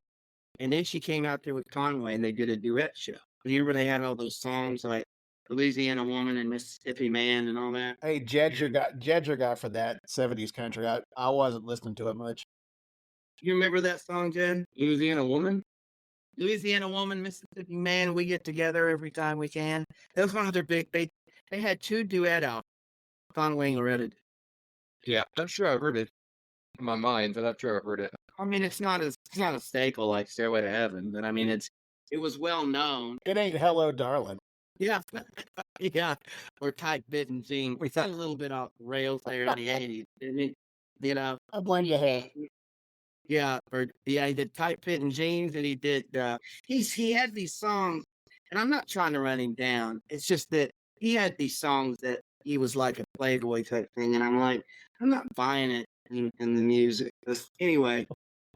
[SPEAKER 5] And then she came out there with Conway, and they did a duet show. You remember they had all those songs like Louisiana Woman and Mississippi Man and all that?
[SPEAKER 1] Hey, Jedger guy for that 70s country. I wasn't listening to it much.
[SPEAKER 5] You remember that song, Jen? Louisiana Woman? Louisiana Woman, Mississippi Man, we get together every time we can. That was one of their big, they had 2 duet albums, Conway and Loretta.
[SPEAKER 6] Yeah, I'm sure I've heard it in my mind, but I'm sure I've heard it.
[SPEAKER 5] I mean, it's not a staple like Stairway to Heaven, but I mean, it was well known.
[SPEAKER 1] It ain't Hello, Darling.
[SPEAKER 5] Yeah. Yeah. Or Tight Fit and Jean. We thought a little bit off the rails there in the 80s, didn't it? You know?
[SPEAKER 1] I blame you. Hey,
[SPEAKER 5] Yeah. He did Tight Fit and Jeans, and he did, he had these songs, and I'm not trying to run him down. It's just that he had these songs that he was like a Playboy type thing, and I'm like, I'm not buying it in the music. Anyway,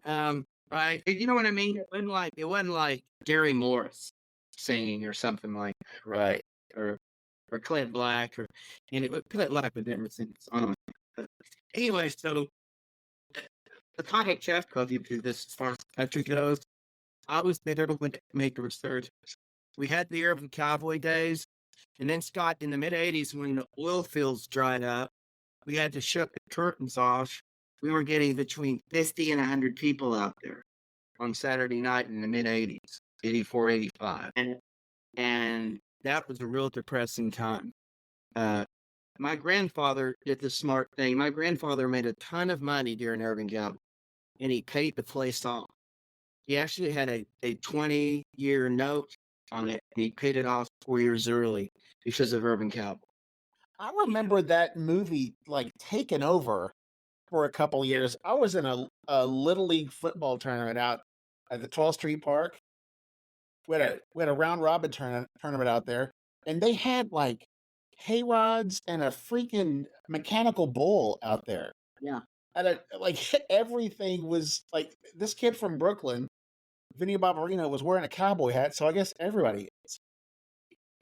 [SPEAKER 5] right? You know what I mean? It wasn't like Gary Morris singing or something like that, right? Or Clint Black Clint Black would never sing a song. But anyway, so the Tonic Chef Club, you do this as far as country goes. I was there to make a resurgence. We had the Urban Cowboy days, and then Scott, in the mid 80s, when the oil fields dried up, we had to shut the curtains off. We were getting between 50 and 100 people out there on Saturday night in the mid 80s, 84, 85. And that was a real depressing time. My grandfather did the smart thing. My grandfather made a ton of money during Urban Cowboy, and he paid the place off. He actually had a 20-year note on it. He paid it off 4 years early because of Urban Cowboy.
[SPEAKER 1] I remember that movie like taking over for a couple years. I was in a little league football tournament out at the 12th Street Park. We had a round robin tournament out there, and they had like hay rods and a freaking mechanical bull out there.
[SPEAKER 5] Yeah.
[SPEAKER 1] And everything was like, this kid from Brooklyn, Vinny Barbarino, was wearing a cowboy hat, so I guess everybody is.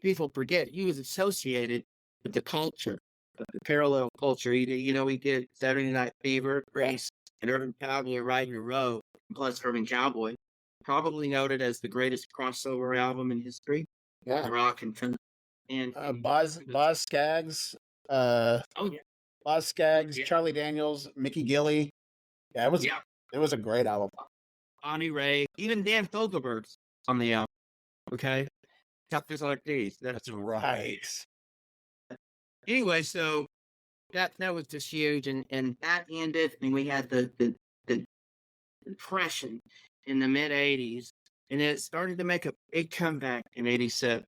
[SPEAKER 5] People forget he was associated with the culture, the parallel culture. He did Saturday Night Fever, Grace, and Urban Cowboy, Ride Your Road, plus Urban Cowboy. probably noted as the greatest crossover album in history.
[SPEAKER 1] Yeah.
[SPEAKER 5] Rock and country. And
[SPEAKER 1] Boz Scaggs,
[SPEAKER 5] oh yeah,
[SPEAKER 1] Boz Scaggs,
[SPEAKER 5] Yeah.
[SPEAKER 1] Charlie Daniels, Mickey Gilley. Yeah, it was a great album.
[SPEAKER 5] Bonnie Ray, even Dan Fogelberg's on the album. Okay, chapters like these. That's
[SPEAKER 1] Right.
[SPEAKER 5] Anyway, so that was just huge, and that ended, and we had the depression in the mid '80s, and it started to make a big comeback in '87,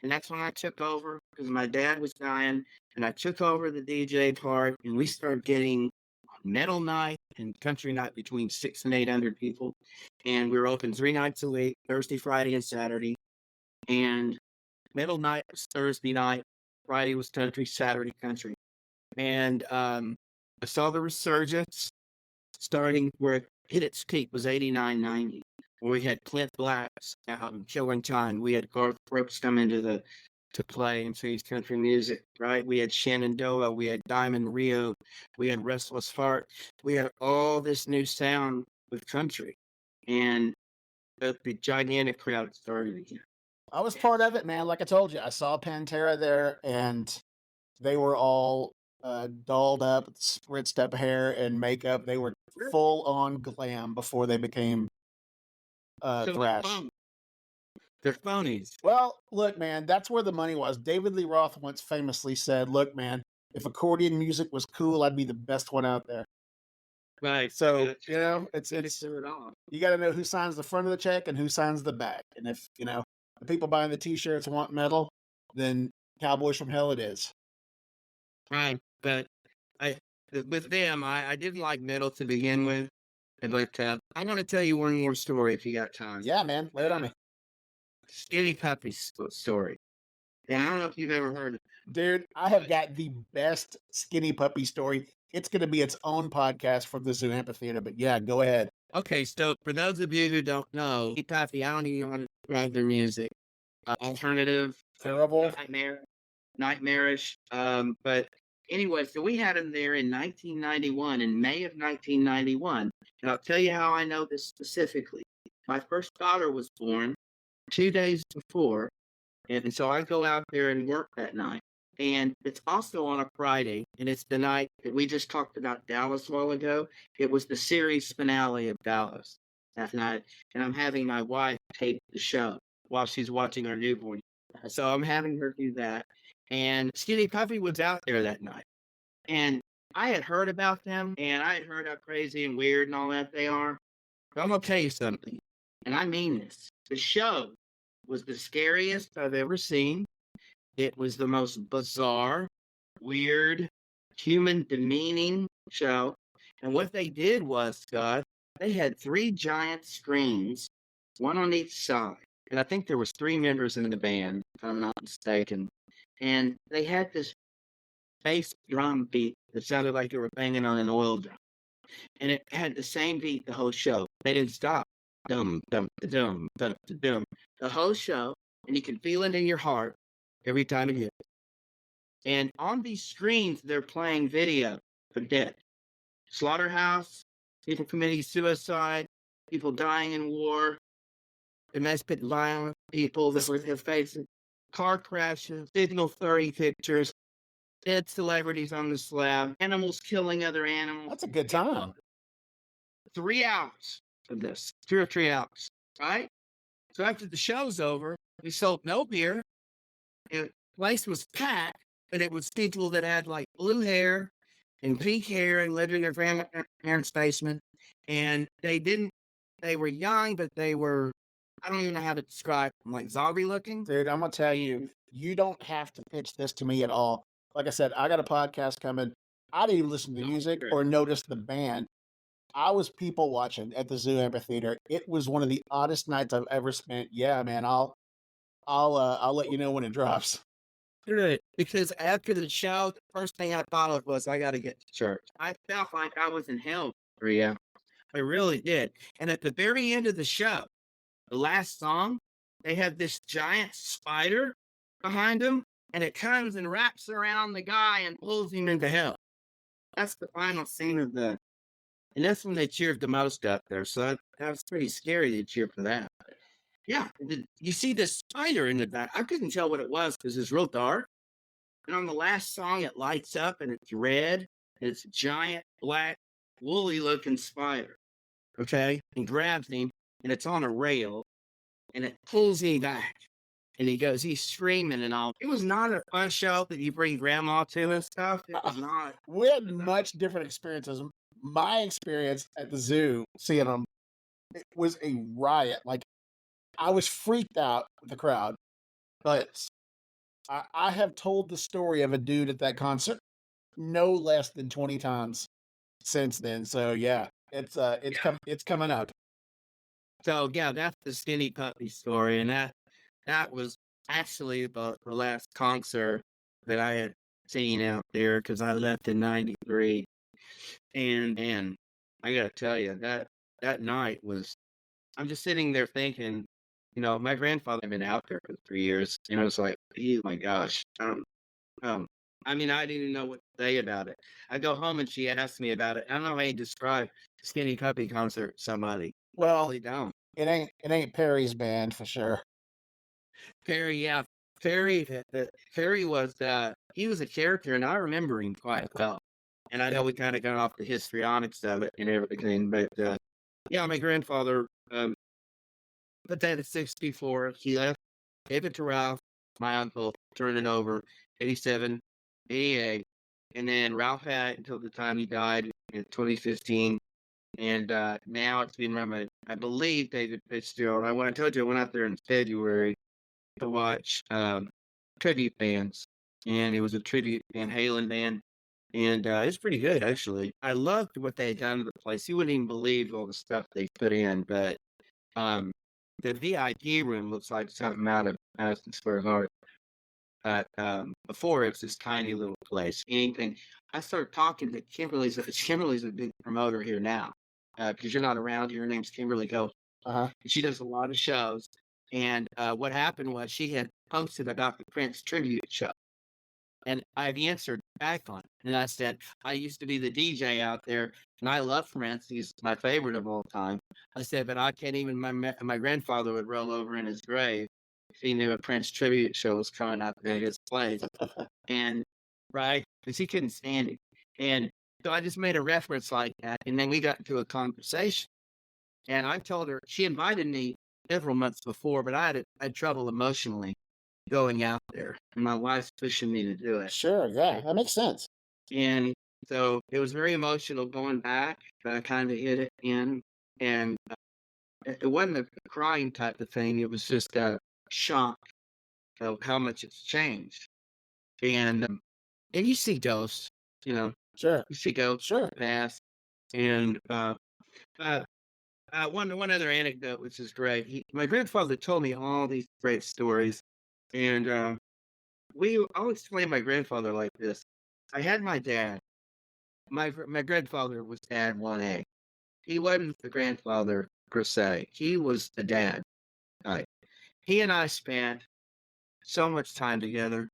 [SPEAKER 5] and that's when I took over because my dad was dying, and I took over the DJ part, and we started getting metal night and country night between 600 and 800 people, and we were open 3 nights a week, Thursday, Friday, and Saturday, and metal night was Thursday night, Friday was country, Saturday country. And I saw the resurgence starting where it hit its peak was 89, 90, where we had Clint Black's Killing Time. We had Garth Brooks come into to play and sing country music, right? We had Shenandoah, we had Diamond Rio, we had Restless Heart. We had all this new sound with country. And the gigantic crowd started again.
[SPEAKER 1] I was part of it, man. Like I told you, I saw Pantera there, and they were all dolled up, spritzed up hair and makeup. They were full on glam before they became thrash.
[SPEAKER 5] They're phonies.
[SPEAKER 1] Well, look, man, that's where the money was. David Lee Roth once famously said, "Look, man, if accordion music was cool, I'd be the best one out there."
[SPEAKER 5] Right.
[SPEAKER 1] So, you know, it's
[SPEAKER 5] it all.
[SPEAKER 1] you got to know who signs the front of the check and who signs the back. And if, you know, the people buying the t-shirts want metal, then Cowboys from Hell it is.
[SPEAKER 5] Right. But with them, I didn't like metal to begin with. But I'm going to tell you one more story if you got time.
[SPEAKER 1] Yeah, man. Lay it on me.
[SPEAKER 5] Skinny Puppy story. And I don't know if you've ever heard of it.
[SPEAKER 1] Dude, I have got the best Skinny Puppy story. It's going to be its own podcast for the Zoo Amphitheater, but yeah, go ahead.
[SPEAKER 5] Okay, so for those of you who don't know, Skinny Puppy, I don't even want to describe their music. Alternative.
[SPEAKER 1] Terrible.
[SPEAKER 5] Nightmarish. But anyway, so we had him there in 1991, in May of 1991. And I'll tell you how I know this specifically. My first daughter was born 2 days before, and so I go out there and work that night. And it's also on a Friday, and it's the night that we just talked about Dallas a while ago. It was the series finale of Dallas that night, and I'm having my wife tape the show while she's watching our newborn. So I'm having her do that. And Skinny Puppy was out there that night. And I had heard about them, and I had heard how crazy and weird and all that they are. But I'm going to tell you something, and I mean this. The show was the scariest I've ever seen. It was the most bizarre, weird, human demeaning show. And what they did was, Scott, they had 3 giant screens, one on each side. And I think there was 3 members in the band, if I'm not mistaken. And they had this bass drum beat that sounded like they were banging on an oil drum. And it had the same beat the whole show. They didn't stop. Dum, dum, dum, dum, dum. The whole show, and you can feel it in your heart every time it hits. And on these screens, they're playing video for death. Slaughterhouse, people committing suicide, people dying in war, domestic violence, people that were facing car crashes, Signal 30 pictures, dead celebrities on the slab, animals killing other animals.
[SPEAKER 1] That's a good time.
[SPEAKER 5] 3 hours of this, 2 or 3 hours, right? So after the show's over, we sold no beer. The place was packed, but it was people that had like blue hair and pink hair and lived in their grandparents' basement. And they were young, but they were, I don't even know how to describe them, like zombie looking.
[SPEAKER 1] Dude, I'm going to tell you, you don't have to pitch this to me at all. Like I said, I got a podcast coming. I didn't even listen to the music or notice the band. I was people watching at the Zoo Amphitheater. It was one of the oddest nights I've ever spent. Yeah, man, I'll let you know when it drops.
[SPEAKER 5] Good. Because after the show, the first thing I thought of was I got to get to church. I felt like I was in hell for 3 hours. I really did. And at the very end of the show, the last song, they have this giant spider behind them, and it comes and wraps around the guy and pulls him into hell. That's the final scene of the And that's when they cheered the most up there. So that was pretty scary to cheer for that. Yeah, you see this spider in the back. I couldn't tell what it was because it's real dark. And on the last song, it lights up and it's red. And it's a giant, black, woolly looking spider. Okay. And grabs him and it's on a rail and it pulls him back. And he's screaming and all. It was not a fun show that you bring grandma to and stuff. It was not.
[SPEAKER 1] We had much different experiences. My experience at the zoo seeing them, it was a riot. Like, I was freaked out with the crowd, but I have told the story of a dude at that concert no less than 20 times since then. So yeah, it's coming out.
[SPEAKER 5] So yeah, that's the skinny puppy story. And that was actually about the last concert that I had seen out there because I left in '93. And I gotta tell you, that night was I'm just sitting there thinking, my grandfather had been out there for 3 years, and I was like, "Oh my gosh." I mean, I didn't even know what to say about it. I go home and she asked me about it. I don't know how you describe Skinny Puppy concert to somebody.
[SPEAKER 1] Well,
[SPEAKER 5] Really don't.
[SPEAKER 1] it ain't Perry's band for sure.
[SPEAKER 5] Perry, yeah. Perry, Perry was he was a character, and I remember him quite well. And I know we kind of got off the histrionics of it and everything, but yeah, my grandfather put that at 64. He left, gave it to Ralph, my uncle, turned it over, 87, 88. And then Ralph had it until the time he died in 2015. And now it's been run by, I believe, David Fitzgerald. I told you I went out there in February to watch tribute bands. And it was a tribute Van Halen band. And it's pretty good, actually. I loved what they had done to the place. You wouldn't even believe all the stuff they put in. But the VIP room looks like something out of Madison Square Garden. But before, it was this tiny little place. Anything. I started talking to Kimberly's. Kimberly's a big promoter here now because you're not around. Your name's Kimberly Coe. She does a lot of shows. And what happened was she had posted about the Prince tribute show. And I've answered back on it. And I said, I used to be the DJ out there, and I love Prince. He's my favorite of all time. I said, but I can't even, my grandfather would roll over in his grave if he knew a Prince tribute show was coming out to his place. And, right? Because he couldn't stand it. And so I just made a reference like that. And then we got into a conversation. And I told her, she invited me several months before, but I had trouble emotionally going out there, and my wife's pushing me to do it.
[SPEAKER 1] Sure, yeah, that makes sense.
[SPEAKER 5] And so it was very emotional going back, but I kind of hit it in, and it wasn't a crying type of thing. It was just a shock of how much it's changed. And you see ghosts,
[SPEAKER 1] Sure,
[SPEAKER 5] you see ghosts
[SPEAKER 1] sure.
[SPEAKER 5] pass. And one other anecdote, which is great. My grandfather told me all these great stories. And I'll explain my grandfather like this. I had my dad. My grandfather was dad 1A. He wasn't the grandfather per se. He was the dad. Right. He and I spent so much time together.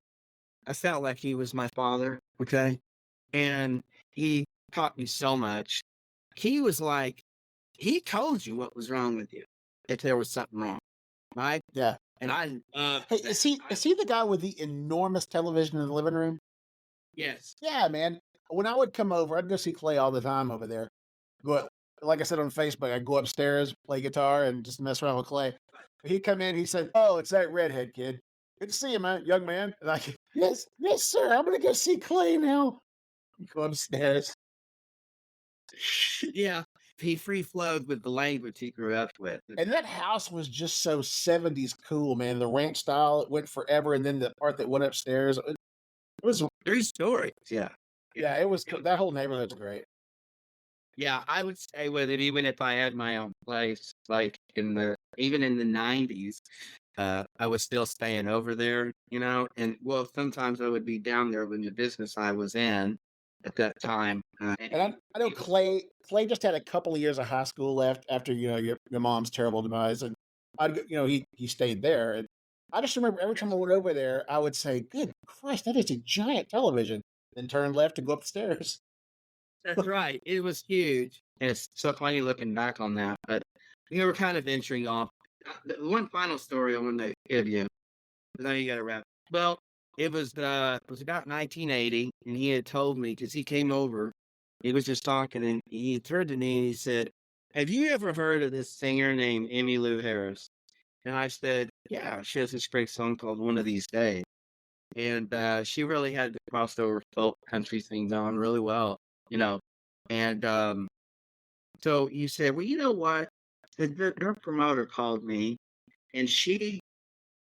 [SPEAKER 5] I felt like he was my father. Okay. And he taught me so much. He was like, he told you what was wrong with you if there was something wrong. Right?
[SPEAKER 1] Yeah.
[SPEAKER 5] And I
[SPEAKER 1] Hey, is he the guy with the enormous television in the living room?
[SPEAKER 5] yes.
[SPEAKER 1] Yeah, man. When I would come over, I'd go see Clay all the time over there. Like I said on Facebook, I'd go upstairs, play guitar, and just mess around with Clay. He'd come in, he said, "Oh, it's that redhead kid. Good to see you, man, young man." And I, yes, sir. I'm gonna go see Clay now. Go upstairs.
[SPEAKER 5] Yeah. He free flowed with the language he grew up with.
[SPEAKER 1] And that house was just so 70s cool, man. The ranch style, it went forever, and then the part that went upstairs, it was
[SPEAKER 5] 3 stories. Yeah.
[SPEAKER 1] yeah, it was that whole neighborhood's great.
[SPEAKER 5] Yeah, I would stay with it even if I had my own place. Like even in the 90s, I was still staying over there, and well, sometimes I would be down there with the business I was in at that time.
[SPEAKER 1] And I know Clay just had a couple of years of high school left after your mom's terrible demise, and he stayed there. And I just remember every time I went over there, I would say, "Good Christ, that is a giant television." Then turn left and go up the stairs.
[SPEAKER 5] That's right. It was huge. And it's so funny looking back on that. But we were kind of venturing off. The one final story I want to give you. Now you got to wrap. Well, it was about 1980, and he had told me because he came over. He was just talking, and he turned to me and he said, "Have you ever heard of this singer named Emmylou Harris?" And I said, "Yeah, she has this great song called One of These Days." And she really had the crossover folk country thing done really well, you know. And so you said, "Well, you know what? Their promoter called me, and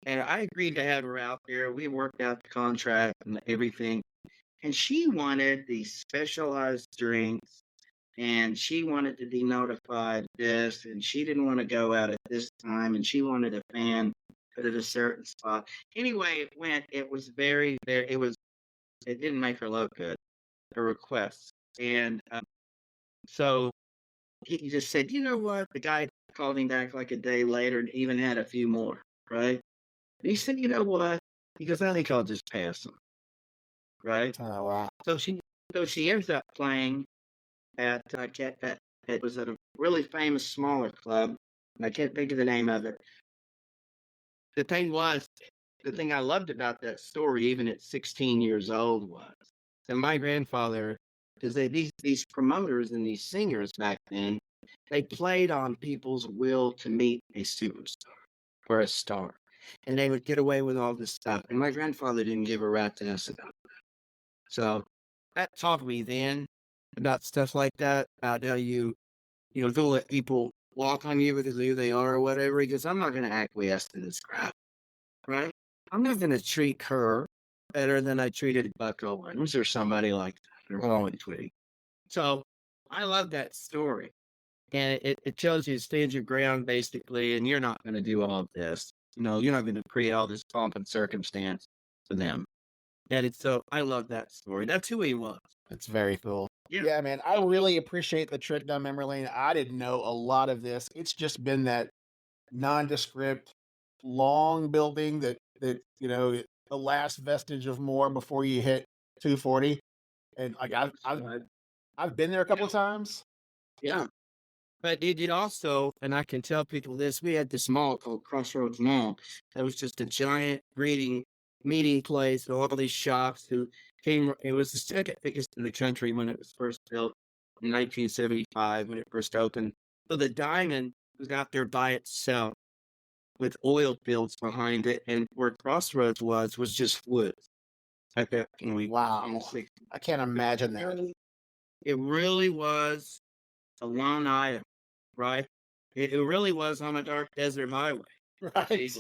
[SPEAKER 5] I agreed to have her out there. We worked out the contract and everything. And she wanted these specialized drinks, and she wanted to be notified this, and she didn't want to go out at this time, and she wanted a fan put at a certain spot." Anyway, it was very, very, it didn't make her look good, her request. And so he just said, "You know what?" The guy called him back like a day later and even had a few more, right? And he said, "You know what?" He goes, "I think I'll just pass him." Right?
[SPEAKER 4] Oh, wow.
[SPEAKER 5] So she ends up playing at it was at a really famous smaller club, and I can't think of the name of it. The thing I loved about that story, even at 16 years old, was that my grandfather, because these promoters and these singers back then, they played on people's will to meet a superstar or a star, and they would get away with all this stuff. And my grandfather didn't give a rat's ass about it. So that taught me then about stuff like that, about how don't let people walk on you because of who they are or whatever, because I'm not going to acquiesce to this crap, right? I'm not going to treat her better than I treated Buck Owens or somebody like that, or Conway Twitty. So I love that story. And it tells you to stand your ground, basically, and you're not going to do all of this. You're not going to create all this pomp and circumstance for them. And so I love that story. That's who he was.
[SPEAKER 4] It's very cool.
[SPEAKER 1] Yeah, man, I really appreciate the trip down memory lane. I didn't know a lot of this. It's just been that nondescript, long building that the last vestige of more before you hit 240. And like I've been there a couple of times.
[SPEAKER 5] Yeah. But it also, and I can tell people this, we had this mall called Crossroads Mall. That was just a giant meeting place with all these shops who came. It was the second biggest in the country when it was first built in 1975 when it first opened. So the Diamond was out there by itself with oil fields behind it, and where Crossroads was just woods.
[SPEAKER 4] Wow. I can't imagine that.
[SPEAKER 5] It really was a lone item, right? It really was on a dark desert highway.
[SPEAKER 1] Right.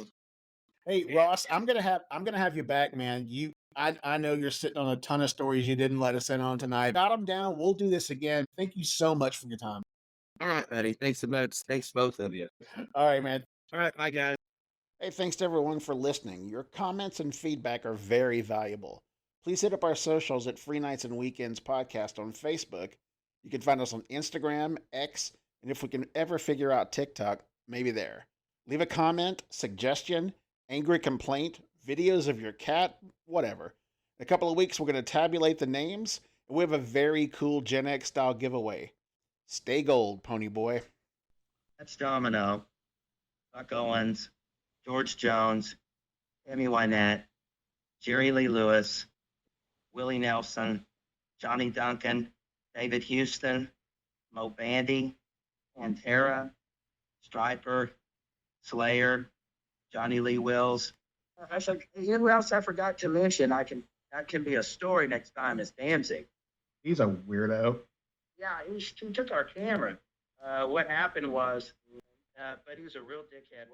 [SPEAKER 1] Hey Ross, I'm gonna have you back, man. I know you're sitting on a ton of stories you didn't let us in on tonight. Got them down. We'll do this again. Thank you so much for your time.
[SPEAKER 5] All right, buddy. Thanks both of you.
[SPEAKER 1] All right, man.
[SPEAKER 5] All right, bye, guys.
[SPEAKER 1] Hey, thanks to everyone for listening. Your comments and feedback are very valuable. Please hit up our socials at Free Nights and Weekends Podcast on Facebook. You can find us on Instagram, X, and if we can ever figure out TikTok, maybe there. Leave a comment, suggestion, angry complaint, videos of your cat, whatever. In a couple of weeks, we're going to tabulate the names, and we have a very cool Gen X style giveaway. Stay gold, Pony Boy.
[SPEAKER 3] That's Domino, Buck Owens, George Jones, Tammy Wynette, Jerry Lee Lewis, Willie Nelson, Johnny Duncan, David Houston, Mo Bandy, Pantera, Striper, Slayer, Johnny Lee Wills. I said, who else I forgot to mention? That can be a story next time is Danzig.
[SPEAKER 4] He's a weirdo.
[SPEAKER 3] Yeah, he took our camera. What happened was, but he was a real dickhead.